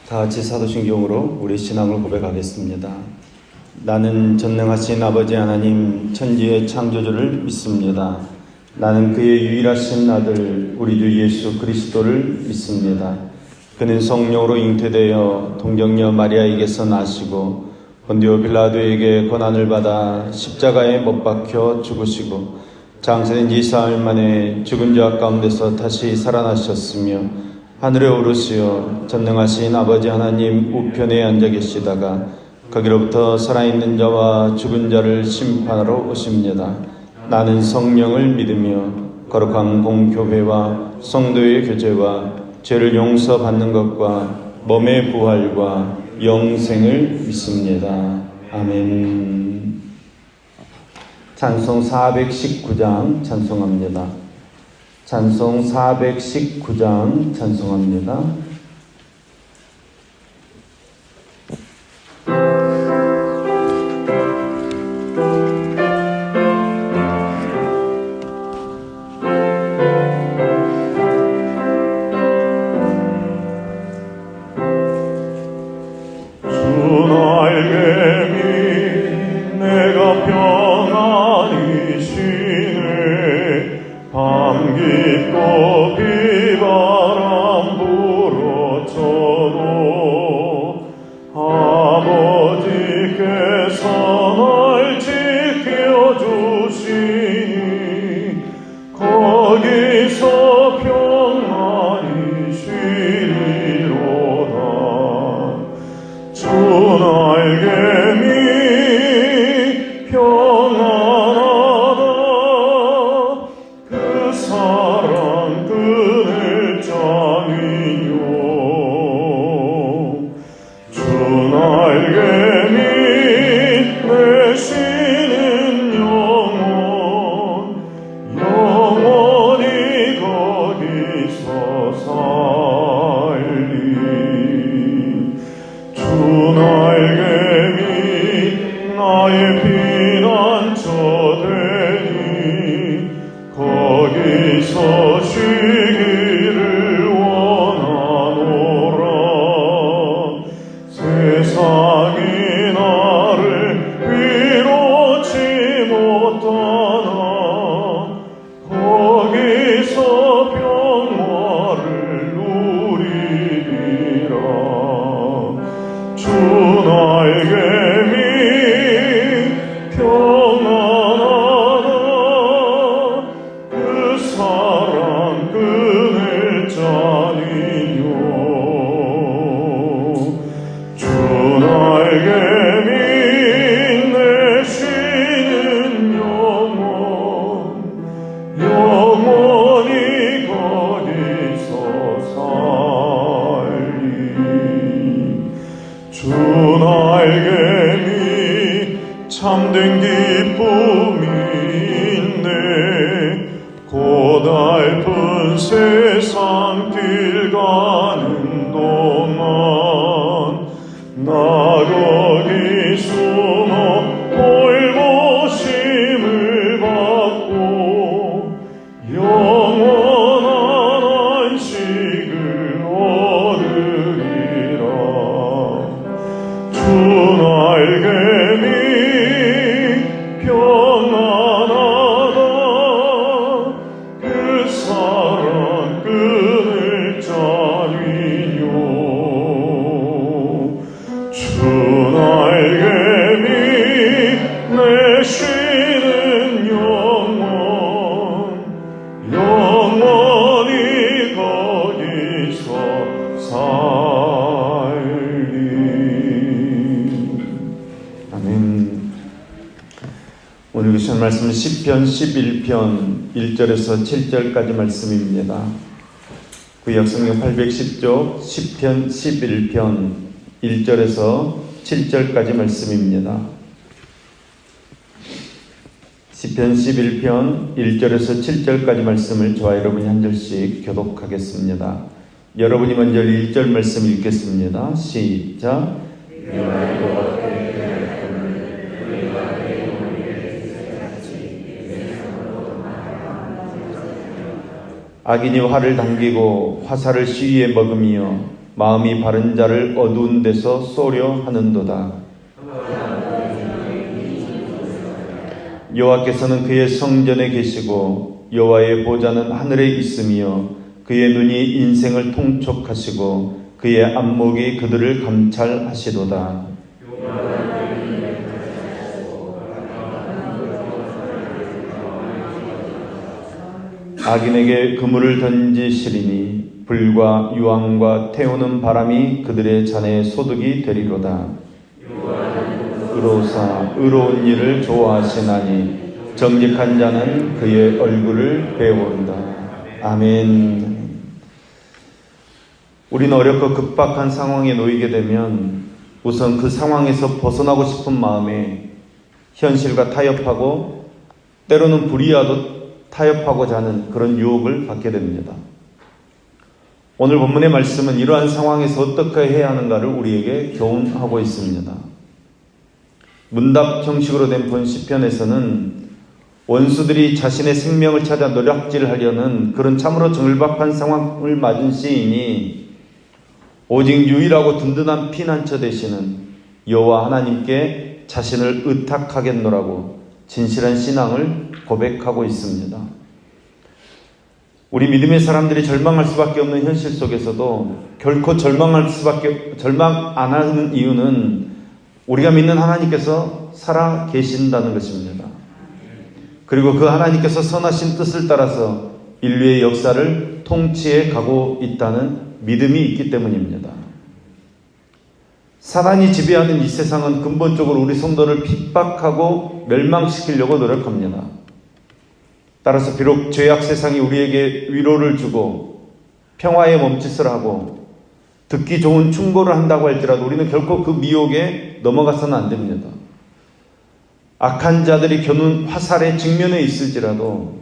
다 같이 사도신경으로 우리 신앙을 고백하겠습니다. 나는 전능하신 아버지 하나님 천지의 창조주를 믿습니다. 나는 그의 유일하신 아들 우리 주 예수 그리스도를 믿습니다. 그는 성령으로 잉태되어 동정녀 마리아에게서 나시고 본디오 빌라도에게 고난을 받아 십자가에 못 박혀 죽으시고 장사된 지 사흘 만에 죽은 자 가운데서 다시 살아나셨으며 하늘에 오르시어 전능하신 아버지 하나님 우편에 앉아 계시다가 거기로부터 살아있는 자와 죽은 자를 심판하러 오십니다. 나는 성령을 믿으며 거룩한 공교회와 성도의 교제와 죄를 용서받는 것과 몸의 부활과 영생을 믿습니다. 아멘. 찬송 419장 찬송합니다. 찬송 419장 찬송합니다. 참된 기쁨이 있네. 고달픈 세상 길 가는 동안 나 거기 숨어 돌보심을 받고 영원한 안식을 얻으리라. 주 나에게 오늘 주신 말씀은 시편 11편 1절에서 7절까지 말씀입니다. 구약성경 810쪽 시편 11편 1절에서 7절까지 말씀입니다. 시편 11편 1절에서 7절까지 말씀을 저와 여러분이 한 절씩 교독하겠습니다. 여러분이 먼저 1절 말씀 읽겠습니다. 시작. 악인이 활을 당기고 화살을 시위에 먹으며 마음이 바른 자를 어두운 데서 쏘려 하는도다. 여호와께서는 그의 성전에 계시고 여호와의 보좌는 하늘에 있으며 그의 눈이 인생을 통촉하시고 그의 안목이 그들을 감찰하시도다. 악인에게 그물을 던지시리니 불과 유황과 태우는 바람이 그들의 잔에 소득이 되리로다. 의로사 의로운 일을 좋아하시나니 정직한 자는 그의 얼굴을 배운다. 아멘. 우리는 어렵고 급박한 상황에 놓이게 되면 우선 그 상황에서 벗어나고 싶은 마음에 현실과 타협하고 때로는 불의와도 타협하고자 하는 그런 유혹을 받게 됩니다. 오늘 본문의 말씀은 이러한 상황에서 어떻게 해야 하는가를 우리에게 교훈하고 있습니다. 문답 형식으로 된 본 시편에서는 원수들이 자신의 생명을 찾아 노략질하려는 그런 참으로 절박한 상황을 맞은 시인이 오직 유일하고 든든한 피난처 되시는 여호와 하나님께 자신을 의탁하겠노라고 진실한 신앙을 고백하고 있습니다. 우리 믿음의 사람들이 절망할 수밖에 없는 현실 속에서도 결코 절망 안 하는 이유는 우리가 믿는 하나님께서 살아 계신다는 것입니다. 그리고 그 하나님께서 선하신 뜻을 따라서 인류의 역사를 통치해 가고 있다는 믿음이 있기 때문입니다. 사단이 지배하는 이 세상은 근본적으로 우리 성도를 핍박하고 멸망시키려고 노력합니다. 따라서 비록 죄악 세상이 우리에게 위로를 주고 평화의 몸짓을 하고 듣기 좋은 충고를 한다고 할지라도 우리는 결코 그 미혹에 넘어가서는 안 됩니다. 악한 자들이 겨눈 화살에 직면해 있을지라도,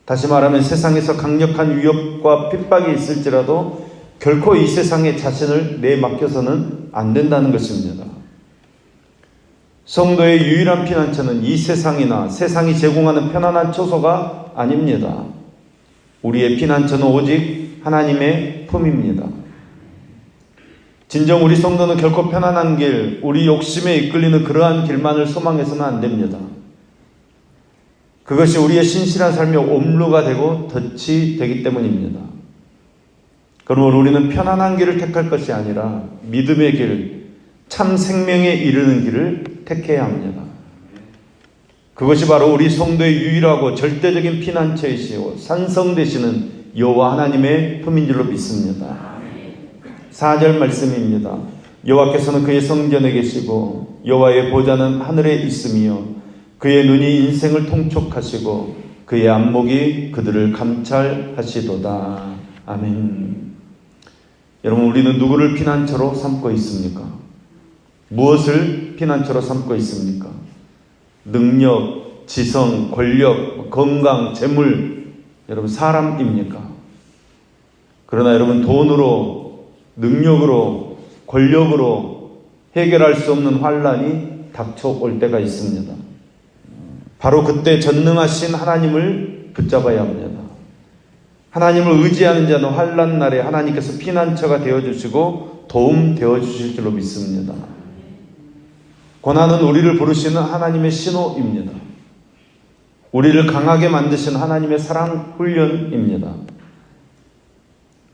다시 말하면 세상에서 강력한 위협과 핍박이 있을지라도 결코 이 세상에 자신을 내맡겨서는 안 된다는 것입니다. 성도의 유일한 피난처는 이 세상이나 세상이 제공하는 편안한 처소가 아닙니다. 우리의 피난처는 오직 하나님의 품입니다. 진정 우리 성도는 결코 편안한 길, 우리 욕심에 이끌리는 그러한 길만을 소망해서는 안 됩니다. 그것이 우리의 신실한 삶의 옴루가 되고 덫이 되기 때문입니다. 그러므로 우리는 편안한 길을 택할 것이 아니라 믿음의 길, 참 생명에 이르는 길을 택해야 합니다. 그것이 바로 우리 성도의 유일하고 절대적인 피난처이시오 산성 되시는 여호와 하나님의 품인 줄로 믿습니다. 4절 말씀입니다. 여호와께서는 그의 성전에 계시고 여호와의 보좌는 하늘에 있으며 그의 눈이 인생을 통촉하시고 그의 안목이 그들을 감찰하시도다. 아멘. 여러분, 우리는 누구를 피난처로 삼고 있습니까? 무엇을 피난처로 삼고 있습니까? 능력, 지성, 권력, 건강, 재물, 여러분 사람입니까? 그러나 여러분 돈으로, 능력으로, 권력으로 해결할 수 없는 환란이 닥쳐올 때가 있습니다. 바로 그때 전능하신 하나님을 붙잡아야 합니다. 하나님을 의지하는 자는 환난 날에 하나님께서 피난처가 되어주시고 도움 되어주실 줄로 믿습니다. 고난은 우리를 부르시는 하나님의 신호입니다. 우리를 강하게 만드신 하나님의 사랑 훈련입니다.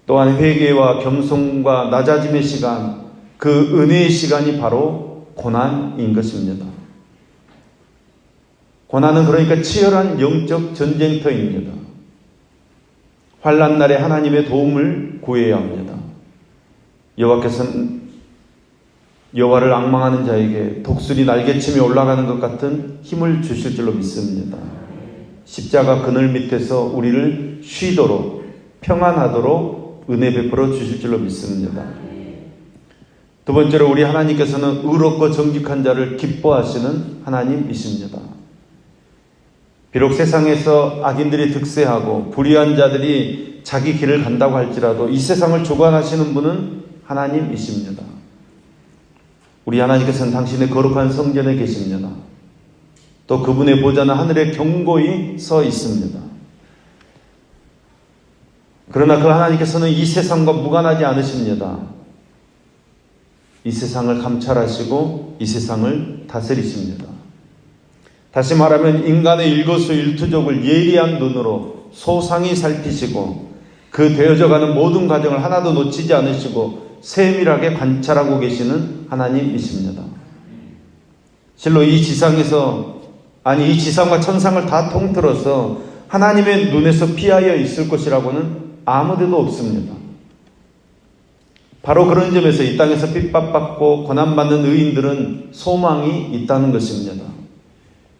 또한 회개와 겸손과 낮아짐의 시간, 그 은혜의 시간이 바로 고난인 것입니다. 고난은 그러니까 치열한 영적 전쟁터입니다. 환난 날에 하나님의 도움을 구해야 합니다. 여호와께서는 여호와를 앙망하는 자에게 독수리 날개침이 올라가는 것 같은 힘을 주실 줄로 믿습니다. 십자가 그늘 밑에서 우리를 쉬도록 평안하도록 은혜 베풀어 주실 줄로 믿습니다. 두 번째로 우리 하나님께서는 의롭고 정직한 자를 기뻐하시는 하나님이십니다. 비록 세상에서 악인들이 득세하고 불의한 자들이 자기 길을 간다고 할지라도 이 세상을 주관하시는 분은 하나님이십니다. 우리 하나님께서는 당신의 거룩한 성전에 계십니다. 또 그분의 보좌는 하늘에 견고히 서 있습니다. 그러나 그 하나님께서는 이 세상과 무관하지 않으십니다. 이 세상을 감찰하시고 이 세상을 다스리십니다. 다시 말하면 인간의 일거수일투족을 예리한 눈으로 소상히 살피시고 그 되어져가는 모든 과정을 하나도 놓치지 않으시고 세밀하게 관찰하고 계시는 하나님이십니다. 실로 이 지상과 천상을 다 통틀어서 하나님의 눈에서 피하여 있을 것이라고는 아무데도 없습니다. 바로 그런 점에서 이 땅에서 핍박받고 고난받는 의인들은 소망이 있다는 것입니다.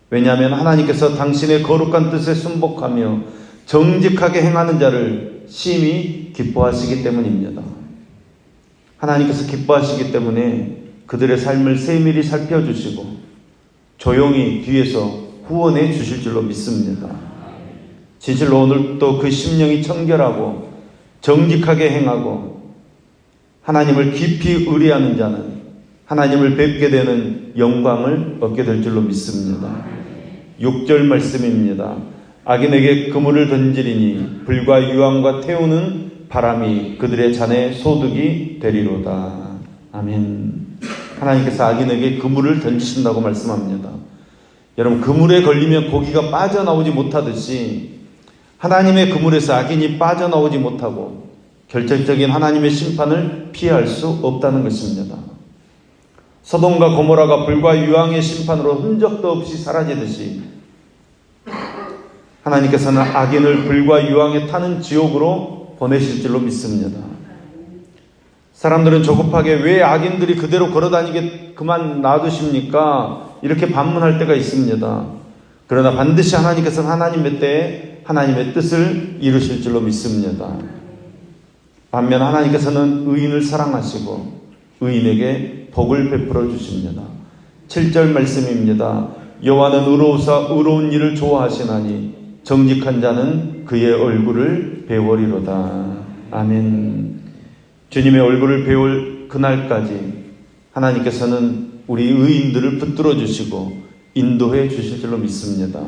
왜냐하면 하나님께서 당신의 거룩한 뜻에 순복하며 정직하게 행하는 자를 심히 기뻐하시기 때문입니다. 하나님께서 기뻐하시기 때문에 그들의 삶을 세밀히 살펴주시고 조용히 뒤에서 후원해 주실 줄로 믿습니다. 진실로 오늘도 그 심령이 청결하고 정직하게 행하고 하나님을 깊이 의뢰하는 자는 하나님을 뵙게 되는 영광을 얻게 될 줄로 믿습니다. 6절 말씀입니다. 악인에게 그물을 던지리니 불과 유황과 태우는 바람이 그들의 잔에 소득이 되리로다. 아멘. 하나님께서 악인에게 그물을 던지신다고 말씀합니다. 여러분, 그물에 걸리면 고기가 빠져나오지 못하듯이 하나님의 그물에서 악인이 빠져나오지 못하고 결정적인 하나님의 심판을 피할 수 없다는 것입니다. 소돔과 고모라가 불과 유황의 심판으로 흔적도 없이 사라지듯이 하나님께서는 악인을 불과 유황에 타는 지옥으로 보내실 줄로 믿습니다. 사람들은 조급하게 왜 악인들이 그대로 걸어다니게 그만 놔두십니까? 이렇게 반문할 때가 있습니다. 그러나 반드시 하나님께서는 하나님의 때에 하나님의 뜻을 이루실 줄로 믿습니다. 반면 하나님께서는 의인을 사랑하시고 의인에게 복을 베풀어 주십니다. 7절 말씀입니다. 여호와는 의로우사 의로운 일을 좋아하시나니 정직한 자는 그의 얼굴을 배우리로다. 아멘. 주님의 얼굴을 배울 그날까지 하나님께서는 우리 의인들을 붙들어 주시고 인도해 주실 줄로 믿습니다.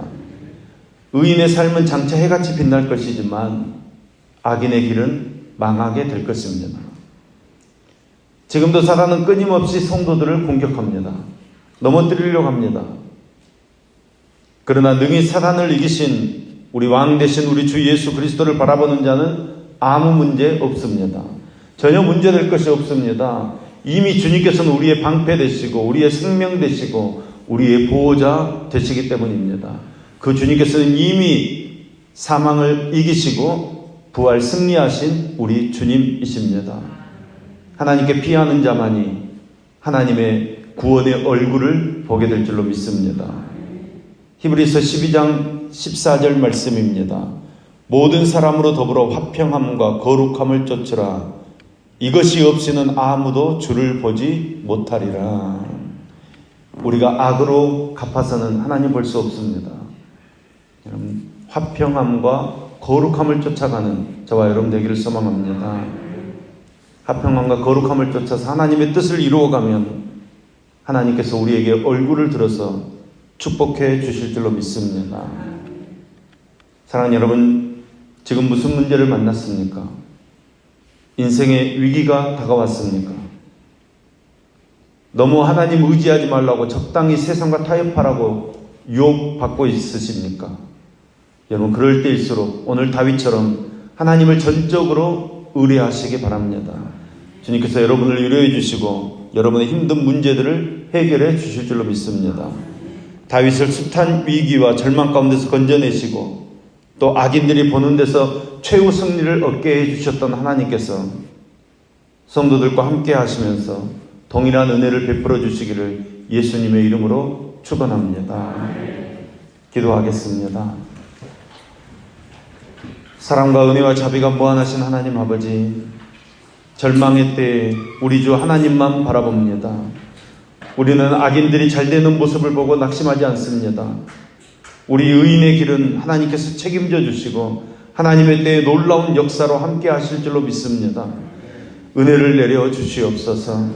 의인의 삶은 장차 해같이 빛날 것이지만 악인의 길은 망하게 될 것입니다. 지금도 사단은 끊임없이 성도들을 공격합니다. 넘어뜨리려고 합니다. 그러나 능히 사단을 이기신 우리 왕 되신 우리 주 예수 그리스도를 바라보는 자는 아무 문제 없습니다. 전혀 문제될 것이 없습니다. 이미 주님께서는 우리의 방패 되시고 우리의 생명 되시고 우리의 보호자 되시기 때문입니다. 그 주님께서는 이미 사망을 이기시고 부활 승리하신 우리 주님이십니다. 하나님께 피하는 자만이 하나님의 구원의 얼굴을 보게 될 줄로 믿습니다. 히브리서 12장 14절 말씀입니다. 모든 사람으로 더불어 화평함과 거룩함을 쫓으라. 이것이 없이는 아무도 주를 보지 못하리라. 우리가 악으로 갚아서는 하나님 볼 수 없습니다. 여러분, 화평함과 거룩함을 쫓아가는 저와 여러분 되기를 소망합니다. 화평함과 거룩함을 쫓아서 하나님의 뜻을 이루어가면 하나님께서 우리에게 얼굴을 들어서 축복해 주실 줄로 믿습니다. 사랑하는 여러분, 지금 무슨 문제를 만났습니까? 인생의 위기가 다가왔습니까? 너무 하나님 의지하지 말라고 적당히 세상과 타협하라고 유혹받고 있으십니까? 여러분, 그럴 때일수록 오늘 다윗처럼 하나님을 전적으로 의뢰하시기 바랍니다. 주님께서 여러분을 위로해 주시고 여러분의 힘든 문제들을 해결해 주실 줄로 믿습니다. 다윗을 숱한 위기와 절망 가운데서 건져내시고 또 악인들이 보는 데서 최후 승리를 얻게 해주셨던 하나님께서 성도들과 함께 하시면서 동일한 은혜를 베풀어 주시기를 예수님의 이름으로 축원합니다. 기도하겠습니다. 사랑과 은혜와 자비가 무한하신 하나님 아버지, 절망의 때에 우리 주 하나님만 바라봅니다. 우리는 악인들이 잘 되는 모습을 보고 낙심하지 않습니다. 우리 의인의 길은 하나님께서 책임져 주시고 하나님의 때에 놀라운 역사로 함께 하실 줄로 믿습니다. 은혜를 내려 주시옵소서.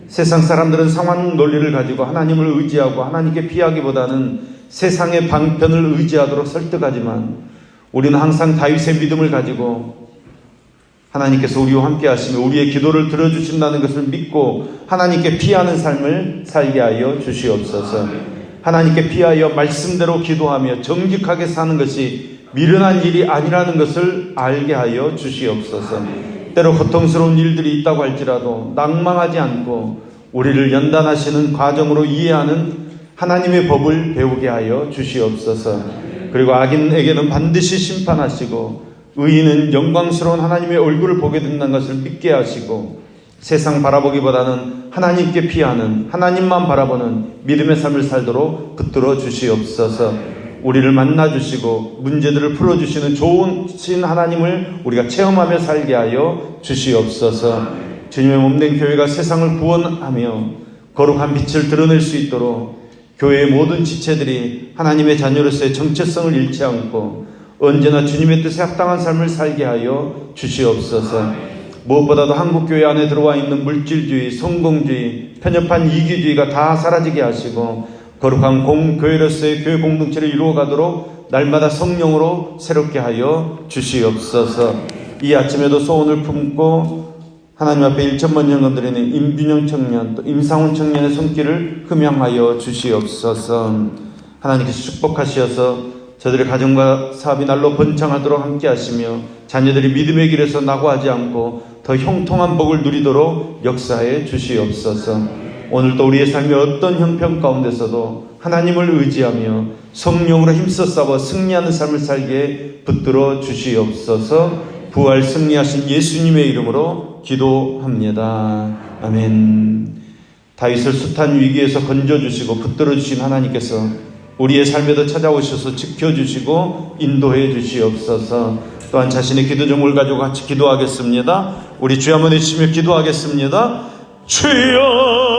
세상 사람들은 상황 논리를 가지고 하나님을 의지하고 하나님께 피하기보다는 세상의 방편을 의지하도록 설득하지만 우리는 항상 다윗의 믿음을 가지고 하나님께서 우리와 함께 하시며 우리의 기도를 들어주신다는 것을 믿고 하나님께 피하는 삶을 살게 하여 주시옵소서. 하나님께 피하여 말씀대로 기도하며 정직하게 사는 것이 미련한 일이 아니라는 것을 알게 하여 주시옵소서. 때로 고통스러운 일들이 있다고 할지라도 낭망하지 않고 우리를 연단하시는 과정으로 이해하는 하나님의 법을 배우게 하여 주시옵소서. 그리고 악인에게는 반드시 심판하시고 의인은 영광스러운 하나님의 얼굴을 보게 된다는 것을 믿게 하시고 세상 바라보기보다는 하나님께 피하는 하나님만 바라보는 믿음의 삶을 살도록 붙들어 주시옵소서. 우리를 만나 주시고 문제들을 풀어주시는 좋으신 하나님을 우리가 체험하며 살게 하여 주시옵소서. 주님의 몸된 교회가 세상을 구원하며 거룩한 빛을 드러낼 수 있도록 교회의 모든 지체들이 하나님의 자녀로서의 정체성을 잃지 않고 언제나 주님의 뜻에 합당한 삶을 살게 하여 주시옵소서. 무엇보다도 한국교회 안에 들어와 있는 물질주의, 성공주의, 편협한 이기주의가 다 사라지게 하시고 거룩한 교회로서의 교회 공동체를 이루어가도록 날마다 성령으로 새롭게 하여 주시옵소서. 이 아침에도 소원을 품고 하나님 앞에 1천만 현금 드리는 임균영 청년 또 임상훈 청년의 손길을 흠양하여 주시옵소서. 하나님께서 축복하시어서 저들의 가정과 사업이 날로 번창하도록 함께 하시며 자녀들이 믿음의 길에서 낙오하지 않고 더 형통한 복을 누리도록 역사해 주시옵소서. 오늘도 우리의 삶의 어떤 형편 가운데서도 하나님을 의지하며 성령으로 힘써 싸워 승리하는 삶을 살게 붙들어 주시옵소서. 부활 승리하신 예수님의 이름으로 기도합니다. 아멘. 다윗을 숱한 위기에서 건져주시고 붙들어주신 하나님께서 우리의 삶에도 찾아오셔서 지켜주시고 인도해 주시옵소서. 또한 자신의 기도 제목을 가지고 같이 기도하겠습니다. 우리 주여 한번 외치며 기도하겠습니다. 주여